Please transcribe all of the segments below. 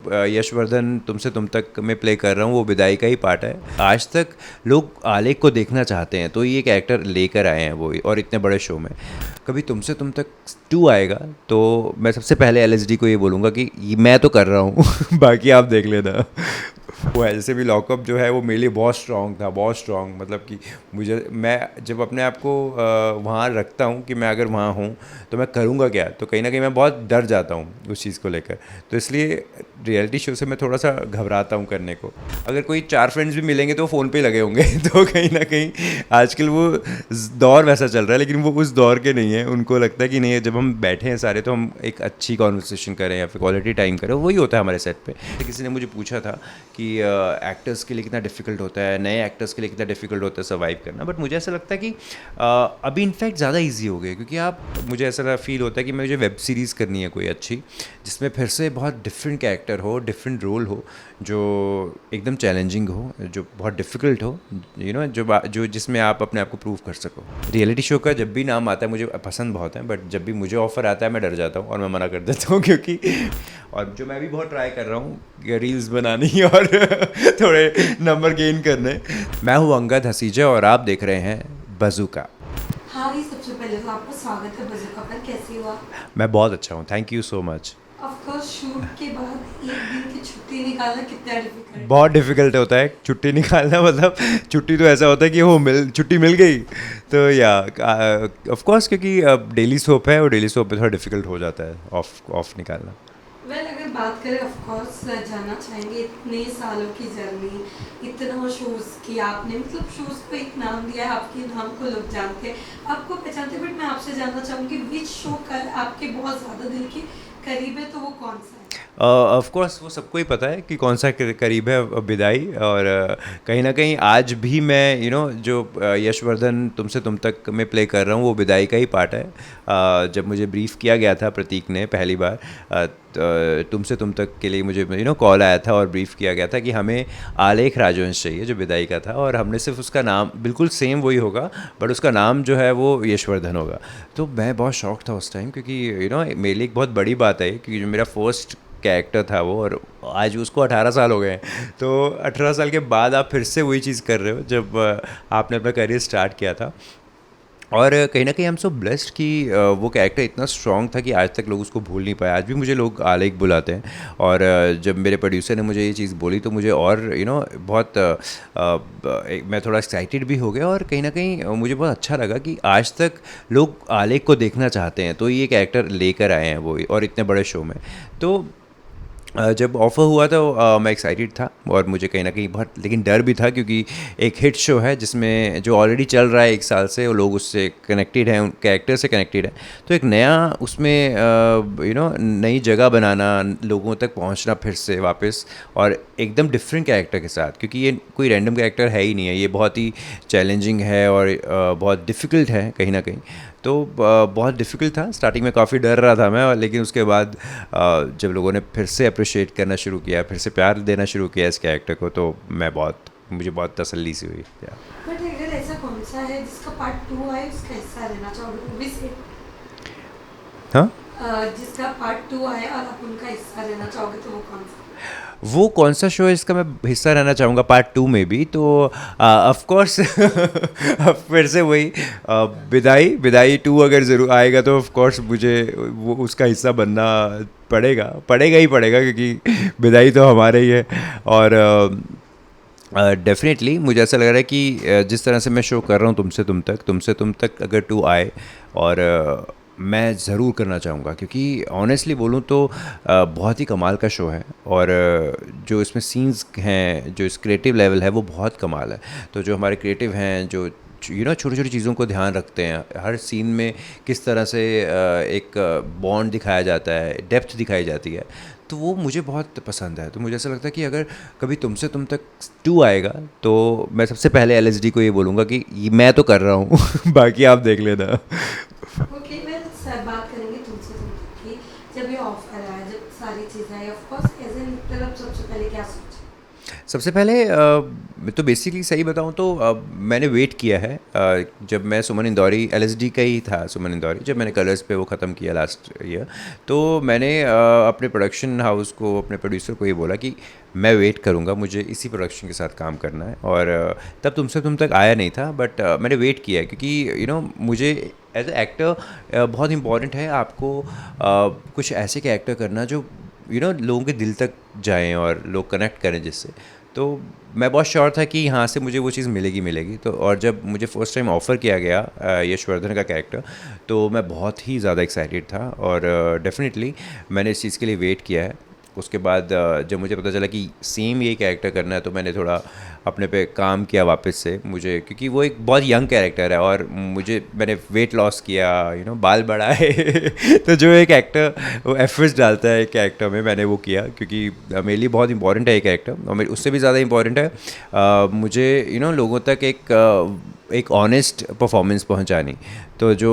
यशवर्धन तुमसे तुम तक मैं प्ले कर रहा हूँ वो विदाई का ही पार्ट है। आज तक लोग आलेख को देखना चाहते हैं तो ये कैरेक्टर लेकर आए हैं वो, और इतने बड़े शो में कभी तुमसे तुम तक 2 आएगा तो मैं सबसे पहले एलएसडी को ये बोलूँगा कि मैं तो कर रहा हूँ बाकी आप देख लेना। वो ऐसे भी लॉकअप जो है वो मेरे लिए बहुत स्ट्रॉन्ग था, बहुत स्ट्रॉन्ग, मतलब कि मुझे, मैं जब अपने आप को वहाँ रखता हूँ कि मैं अगर वहाँ हूँ तो मैं करूँगा क्या, तो कहीं ना कहीं मैं बहुत डर जाता हूँ उस चीज़ को लेकर। तो इसलिए रियलिटी शो से मैं थोड़ा सा घबराता हूँ करने को। अगर कोई 4 फ्रेंड्स भी मिलेंगे तो फ़ोन पे ही लगे होंगे तो कहीं ना कहीं आजकल वो दौर वैसा चल रहा है, लेकिन वो उस दौर के नहीं है। उनको लगता है कि नहीं, जब हम बैठे हैं सारे तो हम एक अच्छी कॉन्वर्सेशन करें या फिर क्वालिटी टाइम करें, वही होता है हमारे सेट पे। किसी ने मुझे पूछा था कि एक्टर्स के लिए कितना डिफ़िकल्ट होता है, नए एक्टर्स के लिए कितना डिफ़िकल्ट होता है सर्वाइव करना, बट मुझे ऐसा लगता है कि अभी इनफैक्ट ज़्यादा ईजी हो गया, क्योंकि आप, मुझे ऐसा फील होता है कि मुझे वेब सीरीज़ करनी है कोई अच्छी, जिसमें फिर से बहुत डिफरेंट कैरेक्टर हो, डिफरेंट रोल हो, जो एकदम चैलेंजिंग हो, जो बहुत डिफ़िकल्ट हो, जो जिसमें आप अपने आप को प्रूव कर सको। रियलिटी शो का जब भी नाम आता है मुझे पसंद बहुत है, बट जब भी मुझे ऑफ़र आता है मैं डर जाता हूँ और मैं मना कर देता हूँ, क्योंकि और जो मैं भी बहुत ट्राई कर रहा हूँ रील्स बनानी और थोड़े नंबर गेन करने। मैं हूँ अंगद हसीजा और आप देख रहे हैं बज़ूका। हाँ जी, सबसे पहले तो आपका स्वागत है बज़ूका पर। कैसी हो आप? मैं बहुत अच्छा हूँ, thank you so much. Of course shoot के बाद एक दिन की छुट्टी निकालना कितना डिफिकल्ट है। बहुत डिफ़िकल्ट होता है छुट्टी निकालना, मतलब छुट्टी तो ऐसा होता है कि छुट्टी मिल गई तो या ऑफ कोर्स, क्योंकि अब डेली सोप है और डेली सोप पे थोड़ा डिफ़िकल्ट हो जाता है ऑफ निकालना। वेल, अगर बात करें ऑफ कोर्स जानना चाहेंगे इतने सालों की जर्नी, इतना शोज़ की आपने, मतलब शोज़ को एक नाम दिया है, आपके नाम को लोग जानते हैं, आपको पहचानते हैं, बट मैं आपसे जानना चाहूँगी विच शो का आपके बहुत ज़्यादा दिल के करीब है, तो वो कौन सा है? ऑफ कोर्स वो सबको ही पता है कि कौन सा करीब है विदाई, और कहीं ना कहीं आज भी मैं जो यशवर्धन तुमसे तुम तक मैं प्ले कर रहा हूँ वो विदाई का ही पार्ट है। जब मुझे ब्रीफ किया गया था प्रतीक ने पहली बार, तुमसे तुम तक के लिए मुझे कॉल आया था और ब्रीफ किया गया था कि हमें आलेख राजवंश चाहिए जो विदाई का था, और हमने सिर्फ उसका नाम बिल्कुल सेम वही होगा, बट उसका नाम जो है वो यशवर्धन होगा। तो मैं बहुत शॉक था उस टाइम, क्योंकि मेरे लिए एक बहुत बड़ी बात है, क्योंकि जो मेरा फर्स्ट कैरेक्टर था वो, और आज उसको 18 साल हो गए हैं। तो 18 साल के बाद आप फिर से वही चीज़ कर रहे हो जब आपने अपना करियर स्टार्ट किया था। और कहीं ना कहीं हम सो ब्लेस्ड कि वो कैरेक्टर इतना स्ट्रॉन्ग था कि आज तक लोग उसको भूल नहीं पाए। आज भी मुझे लोग आलेख बुलाते हैं, और जब मेरे प्रोड्यूसर ने मुझे ये चीज़ बोली तो मुझे और बहुत मैं थोड़ा एक्साइटेड भी हो गया, और कहीं ना कहीं मुझे बहुत अच्छा लगा कि आज तक लोग आलेख को देखना चाहते हैं तो ये कैरेक्टर लेकर आए हैं वो, और इतने बड़े शो में। तो जब ऑफ़र हुआ तो मैं एक्साइटेड था, और मुझे कहीं ना कहीं बहुत लेकिन डर भी था, क्योंकि एक हिट शो है जिसमें जो ऑलरेडी चल रहा है 1 साल से, और लोग उससे कनेक्टेड हैं, उन कैरेक्टर से कनेक्टेड है। तो एक नया उसमें नई जगह बनाना, लोगों तक पहुंचना फिर से वापस, और एकदम डिफरेंट कैरेक्टर के साथ, क्योंकि ये कोई रैंडम कैरेक्टर है ही नहीं है, ये बहुत ही चैलेंजिंग है और बहुत डिफ़िकल्ट है कहीं ना कहीं। तो बहुत डिफ़िकल्ट था, स्टार्टिंग में काफ़ी डर रहा था मैं, लेकिन उसके बाद जब लोगों ने फिर से अप्रिशिएट करना शुरू किया, फिर से प्यार देना शुरू किया इस कैरेक्टर को, तो मुझे बहुत तसल्ली सी हुई। बट अगर ऐसा कौन सा है जिसका पार्ट 2 आए उसका हिस्सा लेना चाहोगे मूवी से? हाँ, जिसका पार्ट 2 आया और आप उनका हिस्सा लेना चाहोगे तो वो कौन सा? वो कौन सा शो है जिसका मैं हिस्सा रहना चाहूँगा पार्ट 2 में भी, तो ऑफ कोर्स फिर से वही विदाई 2 अगर ज़रूर आएगा तो ऑफ कोर्स मुझे वो उसका हिस्सा बनना पड़ेगा ही पड़ेगा, क्योंकि विदाई तो हमारे ही है। और डेफिनेटली मुझे ऐसा लग रहा है कि जिस तरह से मैं शो कर रहा हूँ तुमसे तुम तक अगर 2 आए, और मैं ज़रूर करना चाहूँगा, क्योंकि ऑनेस्टली बोलूँ तो बहुत ही कमाल का शो है, और जो इसमें सीन्स हैं, जो इस क्रिएटिव लेवल है वो बहुत कमाल है। तो जो हमारे क्रिएटिव हैं, जो छोटी छोटी चीज़ों को ध्यान रखते हैं, हर सीन में किस तरह से एक बॉन्ड दिखाया जाता है, डेप्थ दिखाई जाती है, तो वो मुझे बहुत पसंद है। तो मुझे ऐसा लगता है कि अगर कभी तुमसे तुम तक 2 आएगा तो मैं सबसे पहले एलएसडी को ये बोलूँगा कि मैं तो कर रहा हूँ बाकी आप देख लेना। ओके, मैं सर बात करेंगे तुमसे तुम तक की। जब ये ऑफर आया, जब सारी चीज़ें आई, of course as an actor आप सबसे पहले क्या सोचा? सबसे पहले तो बेसिकली सही बताऊँ तो मैंने वेट किया है। जब मैं सुमन इंदौरी एलएसडी का ही था, सुमन इंदौरी जब मैंने कलर्स पे वो ख़त्म किया लास्ट ईयर, तो मैंने अपने प्रोडक्शन हाउस को, अपने प्रोड्यूसर को ये बोला कि मैं वेट करूँगा, मुझे इसी प्रोडक्शन के साथ काम करना है। और तब तुमसे तुम तक आया नहीं था, बट मैंने वेट किया क्योंकि मुझे एज ए एक्टर बहुत इंपॉर्टेंट है आपको कुछ ऐसे के एक्टर करना जो लोगों के दिल तक जाएं और लोग कनेक्ट करें जिससे। तो मैं बहुत श्योर था कि यहाँ से मुझे वो चीज़ मिलेगी मिलेगी। तो और जब मुझे फर्स्ट टाइम ऑफ़र किया गया यशवर्धन का कैरेक्टर, तो मैं बहुत ही ज़्यादा एक्साइटेड था और डेफिनेटली मैंने इस चीज़ के लिए वेट किया है। उसके बाद जब मुझे पता चला कि सेम यही कैरेक्टर करना है, तो मैंने थोड़ा अपने पे काम किया वापस से। मुझे क्योंकि वो एक बहुत यंग कैरेक्टर है और मैंने वेट लॉस किया, बाल बढ़ाए तो जो एक एक्टर वो एफर्ट्स डालता है एक कैरेक्टर में, मैंने वो किया क्योंकि मेरे लिए बहुत इंपॉर्टेंट है ये कैरेक्टर। और मेरे उससे भी ज़्यादा इंपॉर्टेंट है मुझे लोगों तक एक ऑनेस्ट परफॉर्मेंस पहुंचानी, तो जो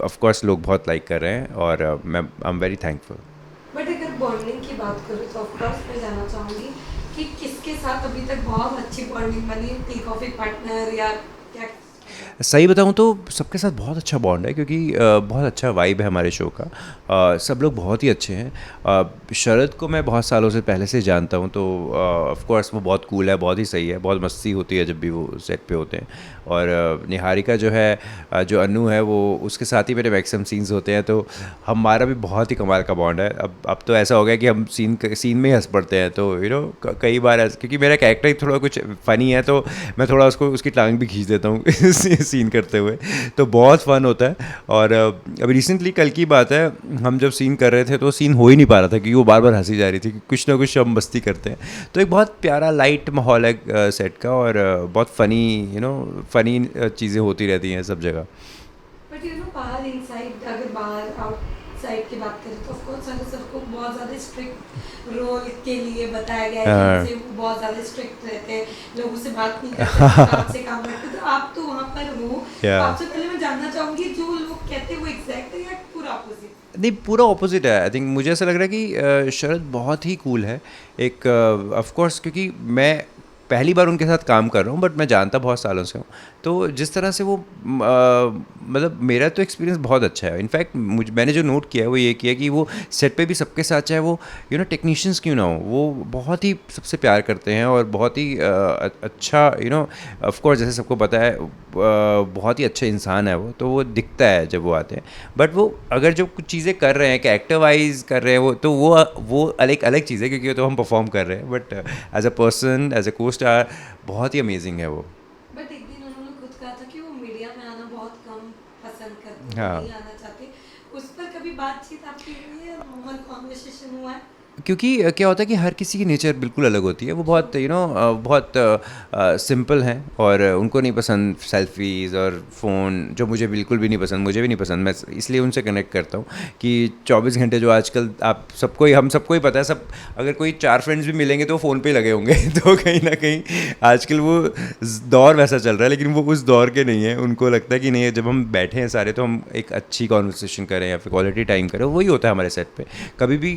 ऑफ कोर्स लोग बहुत लाइक कर रहे हैं और मैं I am very thankful. But अगर बॉन्डिंग की बात करूँ तो ऑफकोर्स मैं जानना चाहूँगी कि किसके साथ अभी तक बहुत अच्छी बॉन्डिंग बनी, टी कॉफ़ी पार्टनर या क्या? सही बताऊँ तो सबके साथ बहुत अच्छा बॉन्ड है क्योंकि बहुत अच्छा वाइब है हमारे शो का। सब लोग बहुत ही अच्छे हैं। शरद को मैं बहुत सालों से पहले से जानता हूँ, तो ऑफ कोर्स वो बहुत कूल है, बहुत ही सही है, बहुत मस्ती होती है जब भी वो सेट पे होते हैं। और निहारिका जो है, जो अनु है, वो उसके साथ ही मेरे मैक्सिमम सीन्स होते हैं, तो हमारा भी बहुत ही कमाल का बॉन्ड है। अब तो ऐसा हो गया कि हम सीन में ही हंस पड़ते हैं। तो कई बार क्योंकि मेरा कैरेक्टर ही थोड़ा कुछ फ़नी है, तो मैं थोड़ा उसकी टांग भी खींच देता हूँ सीन करते हुए, तो बहुत फ़न होता है। और अभी रिसेंटली कल की बात है, हम जब सीन कर रहे थे तो सीन हो ही नहीं पा रहा था क्योंकि वो बार बार हंसी जा रही थी कि कुछ ना कुछ हम मस्ती करते हैं। तो एक बहुत प्यारा लाइट माहौल है सेट का और बहुत फ़नी चीज़ें होती रहती हैं सब जगह। बट बाहर इनसाइड, अगर बाहर आउटसाइड की बात करें तो ऑफ कोर्स अगर सबको बहुत ज़्यादा स्ट्रिक्ट रोल के लिए बताया गया है कि जैसे वो बहुत ज़्यादा स्ट्रिक्ट रहते हैं, लोगों से बात नहीं करते, काम से काम करते, तो आप तो वहाँ पर हो। तो आपसे पहले मैं जानना चाहूँगी जो लोग कहते हैं वो एग्जैक्ट है या पूरा अपोजिट? नहीं, पूरा ऑपोजिट है। आई थिंक मुझे ऐसा लग रहा है कि शरद बहुत ही कूल है। एक ऑफ कोर्स क्योंकि मैं पहली बार उनके साथ काम कर रहा हूँ, बट मैं जानता बहुत सालों से हूँ। तो जिस तरह से वो मतलब मेरा तो एक्सपीरियंस बहुत अच्छा है। इनफैक्ट मैंने जो नोट किया है वो ये किया कि वो सेट पे भी सबके साथ, चाहे वो टेक्नीशियंस क्यों ना हो, वो बहुत ही सबसे प्यार करते हैं और बहुत ही अच्छा ऑफ कोर्स जैसे सबको पता है बहुत ही अच्छे इंसान है वो, तो वो दिखता है जब वो आते हैं। बट वो अगर जो कुछ चीज़ें कर रहे हैं कि एक्टर वाइज कर रहे हैं वो अलग अलग चीज़ है क्योंकि वो तो हम परफॉर्म कर रहे हैं, but as a person, as a co star बहुत ही अमेजिंग है वो। बट एक दिन उन्होंने खुद कहा था कि वो मीडिया में आना बहुत कम पसंद करते हैं, हाँ, नहीं आना चाहते। उस पर कभी बातचीत आपकी हुई है, नॉर्मल कॉन्वर्सेशन हुआ है? क्योंकि क्या होता है कि हर किसी की नेचर बिल्कुल अलग होती है। वो बहुत बहुत सिंपल हैं और उनको नहीं पसंद सेल्फीज़ और फ़ोन, जो मुझे बिल्कुल भी नहीं पसंद, मुझे भी नहीं पसंद। मैं इसलिए उनसे कनेक्ट करता हूँ कि 24 घंटे जो आजकल हम सबको ही पता है, सब अगर कोई 4 फ्रेंड्स भी मिलेंगे तो फ़ोन पे ही लगे होंगे तो कहीं ना कहीं आजकल वो दौर वैसा चल रहा है, लेकिन वो उस दौर के नहीं है। उनको लगता है कि नहीं, जब हम बैठे हैं सारे तो हम एक अच्छी कॉन्वर्सेशन करें या फिर क्वालिटी टाइम करें। वही होता है हमारे सेट पे। कभी भी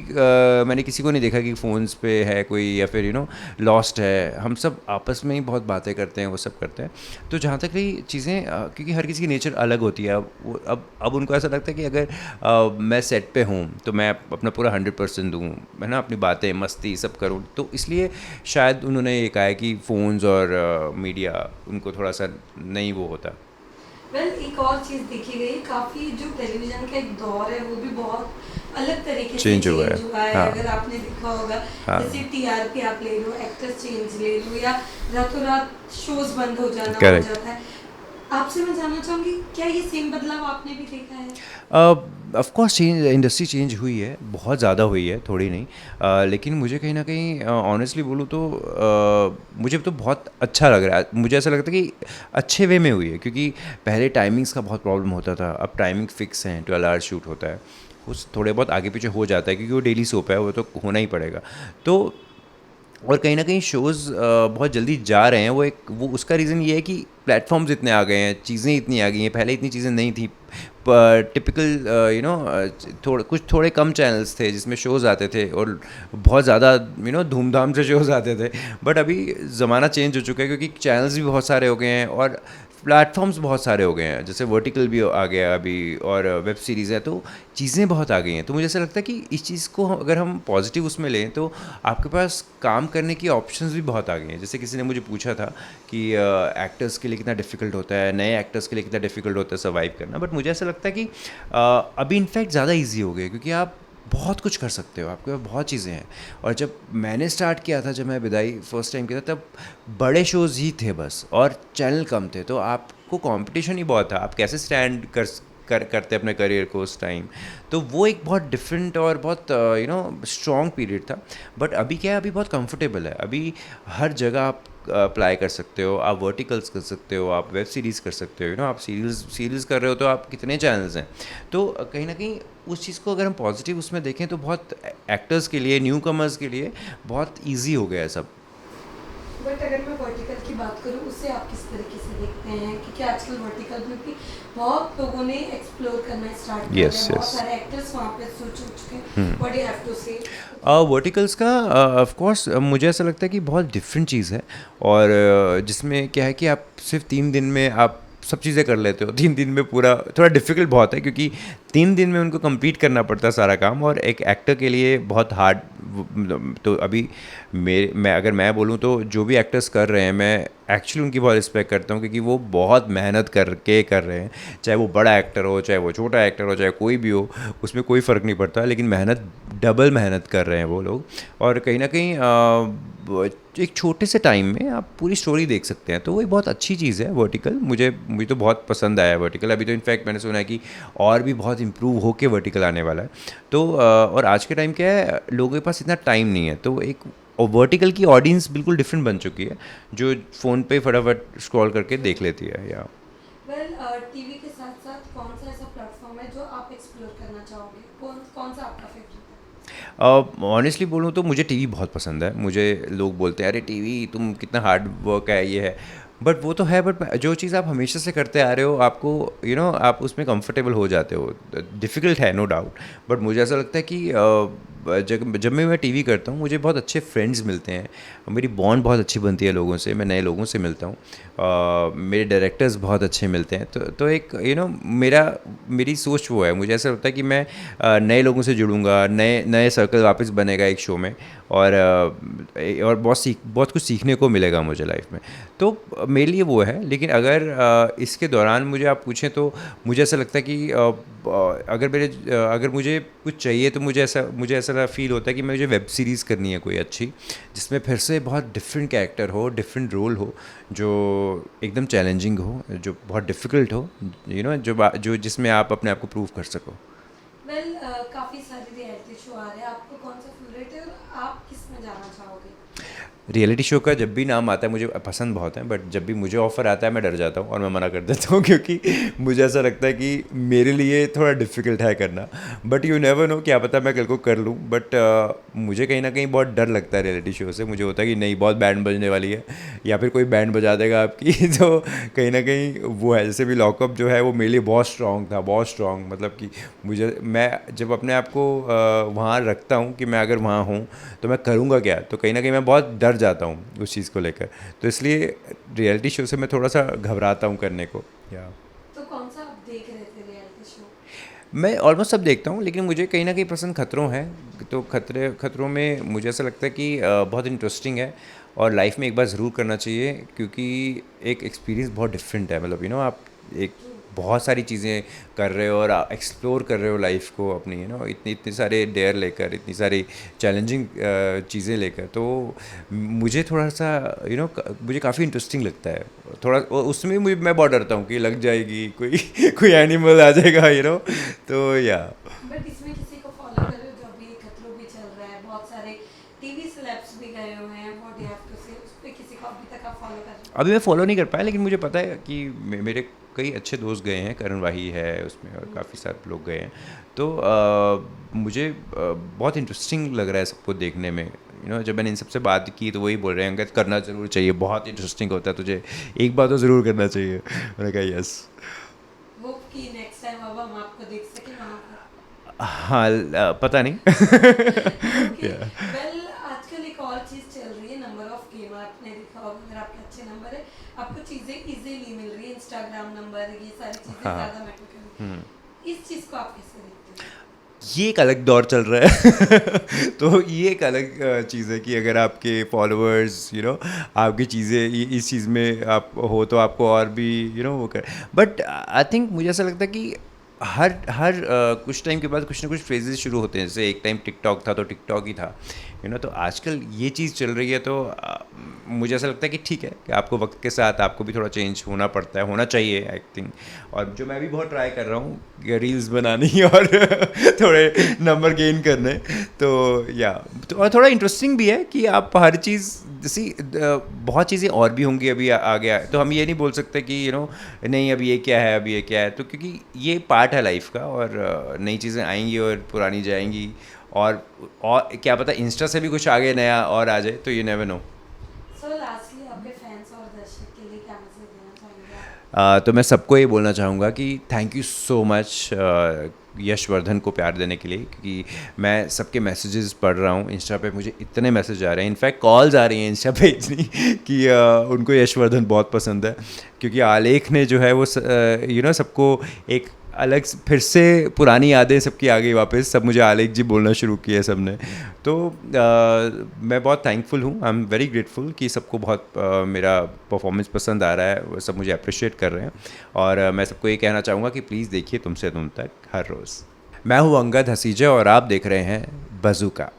मैंने किसी को नहीं देखा कि फ़ोन्स पे है कोई या फिर लॉस्ट है। हम सब आपस में ही बहुत बातें करते हैं, वो सब करते हैं। तो जहाँ तक रही चीज़ें, क्योंकि हर किसी की नेचर अलग होती है। अब उनको ऐसा लगता है कि अगर मैं सेट पे हूँ तो मैं अपना पूरा 100% दूँ, है ना, अपनी बातें मस्ती सब करूँ। तो इसलिए शायद उन्होंने ये कहा है कि फ़ोन्स और मीडिया उनको थोड़ा सा नहीं वो होता। वेल, एक और चीज़ देखी गई, काफ़ी जो टेलीविज़न का एक दौर है वो भी बहुत अलग तरीके से चेंज हुआ चेंज हुआ है। हाँ, अगर आपने देखा होगा, हाँ, जैसे टीआरपी आप ले लो, एक्टर्स चेंज ले लो, या रातों रात शोज बंद हो जाना हो करेक्ट। जाता है। आपसे मैं जानना चाहूँगी, क्या ये सेम बदलाव आपने भी देखा है? ऑफ कोर्स इंडस्ट्री चेंज हुई है, बहुत ज़्यादा हुई है, थोड़ी नहीं। लेकिन मुझे कहीं ना कहीं ऑनेस्टली बोलूँ तो मुझे तो बहुत अच्छा लग रहा है। मुझे ऐसा लगता है कि अच्छे वे में हुई है क्योंकि पहले टाइमिंग्स का बहुत प्रॉब्लम होता था। अब टाइमिंग फिक्स है, 12 आवर्स शूट होता है। कुछ थोड़े बहुत आगे पीछे हो जाता है क्योंकि वो डेली सोप है, वो तो होना ही पड़ेगा। तो और कहीं ना कहीं शोज़ बहुत जल्दी जा रहे हैं। वो उसका रीज़न ये है कि प्लेटफॉर्म्स इतने आ गए हैं, चीज़ें इतनी आ गई हैं, पहले इतनी चीज़ें नहीं थी। टिपिकल थोड़े कम चैनल्स थे जिसमें शोज़ आते थे और बहुत ज़्यादा धूमधाम से शोज़ आते थे। बट अभी ज़माना चेंज हो चुका है क्योंकि चैनल्स भी बहुत सारे हो गए हैं और प्लेटफॉर्म्स बहुत सारे हो गए हैं, जैसे वर्टिकल भी आ गया अभी और वेब सीरीज़ है, तो चीज़ें बहुत आ गई हैं। तो मुझे ऐसा लगता है कि इस चीज़ को अगर हम पॉजिटिव उसमें लें तो आपके पास काम करने की ऑप्शंस भी बहुत आ गई हैं। जैसे किसी ने मुझे पूछा था कि एक्टर्स के लिए कितना डिफ़िकल्ट होता है, नए एक्टर्स के लिए कितना डिफ़िकल्ट होता है सर्वाइव करना, बट मुझे ऐसा लगता है कि अभी इनफैक्ट ज़्यादा ईजी हो गया क्योंकि आप बहुत कुछ कर सकते हो, आपके पास बहुत चीज़ें हैं। और जब मैंने स्टार्ट किया था, जब मैं विदाई फर्स्ट टाइम किया था, तब बड़े शोज़ ही थे बस और चैनल कम थे, तो आपको कंपटीशन ही बहुत था। आप कैसे स्टैंड करते अपने करियर को उस टाइम, तो वो एक बहुत डिफरेंट और बहुत स्ट्रॉन्ग पीरियड था। बट अभी क्या है, अभी बहुत कंफर्टेबल है, अभी हर जगह आप अप्लाई कर सकते हो, आप वर्टिकल्स कर सकते हो, आप वेब सीरीज़ कर सकते हो, आप सीरीज़ कर रहे हो तो आप कितने चैनल्स हैं। तो कहीं ना कहीं उस चीज़ को अगर हम पॉजिटिव उसमें देखें तो बहुत एक्टर्स के लिए, न्यू कमर्स के लिए बहुत ईजी हो गया है सब। बट अगर मैं वर्टिकल की बात करूँ, उससे आप किस तरीके से देखते हैं? क्योंकि आजकल वर्टिकल में भी बहुत लोगों ने एक्सप्लोर करना स्टार्ट किया है, बहुत सारे एक्टर्स वहाँ पे स्विच हो चुके हैं। What do you have to say? Verticals का ऑफ कोर्स मुझे ऐसा लगता है कि बहुत डिफरेंट चीज़ है और जिसमें क्या है कि आप सिर्फ 3 दिन में आप सब चीज़ें कर लेते हो। 3 दिन में पूरा थोड़ा डिफ़िकल्ट बहुत है क्योंकि 3 दिन में उनको कंप्लीट करना पड़ता है सारा काम, और एक एक्टर के लिए बहुत हार्ड। तो अभी अगर मैं बोलूँ तो जो भी एक्टर्स कर रहे हैं, मैं एक्चुअली उनकी बहुत रिस्पेक्ट करता हूँ क्योंकि वो बहुत मेहनत करके कर रहे हैं। चाहे वो बड़ा एक्टर हो, चाहे वो छोटा एक्टर हो, चाहे कोई भी हो, उसमें कोई फ़र्क नहीं पड़ता, लेकिन मेहनत डबल मेहनत कर रहे हैं वो लोग। और कहीं ना कहीं एक छोटे से टाइम में आप पूरी स्टोरी देख सकते हैं, तो वो एक बहुत अच्छी चीज़ है वर्टिकल। मुझे तो बहुत पसंद आया वर्टिकल। अभी तो इनफैक्ट मैंने सुना है कि और भी बहुत इम्प्रूव होके वर्टिकल आने वाला है। तो और आज के टाइम क्या है, लोगों के पास इतना टाइम नहीं है, तो एक और वर्टिकल की ऑडियंस बिल्कुल डिफरेंट बन चुकी है, जो फ़ोन पे फटाफट स्क्रॉल करके देख लेती है। या वेल, टीवी के साथ साथ कौन सा ऐसा प्लेटफॉर्म है जो आप एक्सप्लोर करना चाहोगे? कौन कौन सा आपका फेवरेट है? ऑनेस्टली बोलूँ तो मुझे टीवी बहुत पसंद है। मुझे लोग बोलते हैं अरे टीवी तुम कितना हार्ड वर्क है ये है, बट वो तो है, बट जो चीज़ आप हमेशा से करते आ रहे हो, आपको आप उसमें कंफर्टेबल हो जाते हो। डिफ़िकल्ट है नो डाउट, बट मुझे ऐसा लगता है कि जब मैं टीवी करता हूँ, मुझे बहुत अच्छे फ्रेंड्स मिलते हैं, मेरी बॉन्ड बहुत अच्छी बनती है लोगों से, मैं नए लोगों से मिलता हूँ, मेरे डायरेक्टर्स बहुत अच्छे मिलते हैं। तो एक मेरी सोच वो है, मुझे ऐसा लगता है कि मैं नए लोगों से जुड़ूंगा, नए सर्कल वापस बनेगा एक शो में, और बहुत कुछ सीखने को मिलेगा मुझे लाइफ में। तो मेरे लिए वो है। लेकिन अगर इसके दौरान मुझे आप पूछें तो मुझे ऐसा लगता है कि अगर मुझे कुछ चाहिए तो मुझे ऐसा फील होता है कि मुझे वेब सीरीज़ करनी है कोई अच्छी, जिसमें फिर से बहुत डिफरेंट कैरेक्टर हो, डिफरेंट रोल हो, जो एकदम चैलेंजिंग हो, जो बहुत डिफ़िकल्ट हो, जो जिसमें आप अपने आप को प्रूव कर सको। वेल, काफ़ी सारे रियलिटी शो आ रहे हैं, आपको कौन सा फेवरेट है और आप किस में जाना चाहोगे? रियलिटी शो का जब भी नाम आता है मुझे पसंद बहुत है, बट जब भी मुझे ऑफ़र आता है मैं डर जाता हूँ और मैं मना कर देता हूँ क्योंकि मुझे ऐसा लगता है कि मेरे लिए थोड़ा डिफ़िकल्ट है करना। बट यू नेवर नो, क्या पता मैं कल को कर लूँ। बट मुझे कहीं ना कहीं बहुत डर लगता है रियलिटी शो से। मुझे होता है कि नहीं, बहुत बैंड बजने वाली है या फिर कोई बैंड बजा देगा आपकी तो कहीं ना कहीं वो है। जैसे भी लॉकअप जो है वो मेरे लिए बहुत स्ट्रॉन्ग था, बहुत स्ट्रॉन्ग, मतलब कि मैं जब अपने आप को वहाँ रखता हूँ कि मैं अगर वहाँ हूँ तो मैं करूँगा क्या, तो कहीं ना कहीं मैं बहुत डर जाता हूँ उस चीज़ को लेकर। तो इसलिए रियलिटी शो से मैं थोड़ा सा घबराता हूँ करने को। या तो कौन सा आप देख रहे थे रियलिटी शो? मैं ऑलमोस्ट सब देखता हूँ, लेकिन मुझे कहीं ना कहीं पसंद खतरों है। तो खतरों में मुझे ऐसा लगता है कि बहुत इंटरेस्टिंग है और लाइफ में एक बार ज़रूर करना चाहिए, क्योंकि एक एक्सपीरियंस बहुत डिफरेंट है। मतलब आप एक बहुत सारी चीज़ें कर रहे हो और एक्सप्लोर कर रहे हो लाइफ को अपनी, इतने सारे डेयर लेकर, इतनी सारी चैलेंजिंग चीज़ें लेकर। तो मुझे थोड़ा सा मुझे काफ़ी इंटरेस्टिंग लगता है थोड़ा। उसमें मैं बहुत डरता हूँ कि लग जाएगी कोई कोई एनिमल आ जाएगा तो या। बट इसमें किसी को फॉलो कर रहे हो? जो अभी खतरों भी चल रहा है, बहुत सारे टीवी सेलेब्स भी गए हुए हैं, व्हाट डू हैव टू से? उस पे किसी को अभी तक आप फॉलो कर रहे हो? अभी मैं फॉलो नहीं कर पाया, लेकिन मुझे पता है कि मेरे कई अच्छे दोस्त गए हैं, करण वाही है उसमें और काफ़ी सारे लोग गए हैं। तो मुझे बहुत इंटरेस्टिंग लग रहा है सबको देखने में। जब मैंने इन सबसे बात की तो वही बोल रहे हैं अंगद करना ज़रूर चाहिए, बहुत इंटरेस्टिंग होता है, तुझे एक बार तो ज़रूर करना चाहिए। मैंने कहा यस। वो कि नेक्स्ट टाइम अब हम हाँ पता नहीं ओके Yeah. वेल आजकल एक और चीज़ चल रही है नंबर ऑफ गेमर आपने देखा होगा अगर आपके अच्छे नंबर है आपको चीज़ें इजीली मिल रही है इंस्टाग्राम नंबर ये सारी चीज़ें हाँ ज़्यादा मैटर कर रही है इस चीज़ को आप कैसे देखते हैं ये एक अलग दौर चल रहा है तो ये एक अलग चीज़ है कि अगर आपके फॉलोअर्स आपकी चीज़ें इस चीज़ में आप हो तो आपको और भी वो कर बट आई थिंक मुझे ऐसा लगता है कि हर कुछ टाइम के बाद कुछ ना कुछ फ्रेजेस शुरू होते हैं जैसे एक टाइम टिकटॉक था तो टिकटॉक ही था तो आजकल ये चीज़ चल रही है तो मुझे ऐसा लगता है कि ठीक है कि आपको वक्त के साथ आपको भी थोड़ा चेंज होना पड़ता है होना चाहिए आई थिंक और जो मैं भी बहुत ट्राई कर रहा हूँ रील्स बनानी और थोड़े नंबर गेन करने तो या तो और थोड़ा इंटरेस्टिंग भी है कि आप हर चीज़ जैसी बहुत चीज़ें और भी होंगी अभी आगे तो हम ये नहीं बोल सकते कि नहीं अब ये क्या है अब ये क्या है तो क्योंकि ये पार्ट है लाइफ का और नई चीज़ें आएंगी और पुरानी जाएंगी और क्या पता इंस्टा से भी कुछ आगे नया और आ जाए तो you never know so lastly आपके फैंस और दर्शक के लिए क्या मैसेज देना चाहेंगे आप तो मैं सबको ये बोलना चाहूँगा कि thank you so much Yashvardhan को प्यार देने के लिए क्योंकि मैं सबके मैसेजेस पढ़ रहा हूँ इंस्टा पे मुझे इतने मैसेज आ रहे हैं इनफैक्ट कॉल्स आ रही हैं इंस्टा पे इतनी कि उनको यशवर्धन बहुत पसंद है क्योंकि आलेख ने जो है वो सबको एक अलग फिर से पुरानी यादें सबकी आ गई वापस सब मुझे आलेख जी बोलना शुरू किया सब ने तो मैं बहुत थैंकफुल हूँ आई एम वेरी ग्रेटफुल कि सबको बहुत मेरा परफॉर्मेंस पसंद आ रहा है वो सब मुझे अप्रिशिएट कर रहे हैं और मैं सबको ये कहना चाहूँगा कि प्लीज़ देखिए तुमसे तुम तक हर रोज़ मैं हूँ अंगद हसीजा और आप देख रहे हैं बज़ूका